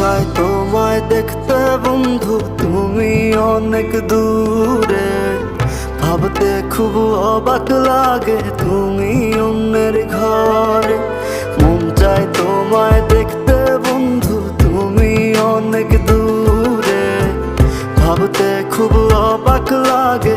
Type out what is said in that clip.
চায় তোমায় দেখতে বন্ধু, তুমি অনেক দূরে। ভাবতে খুব অবাক লাগে তুমি অন্যের ঘরে। মন চায় তোমায় দেখতে বন্ধু, তুমি অনেক দূরে। ভাবতে খুব অবাক লাগে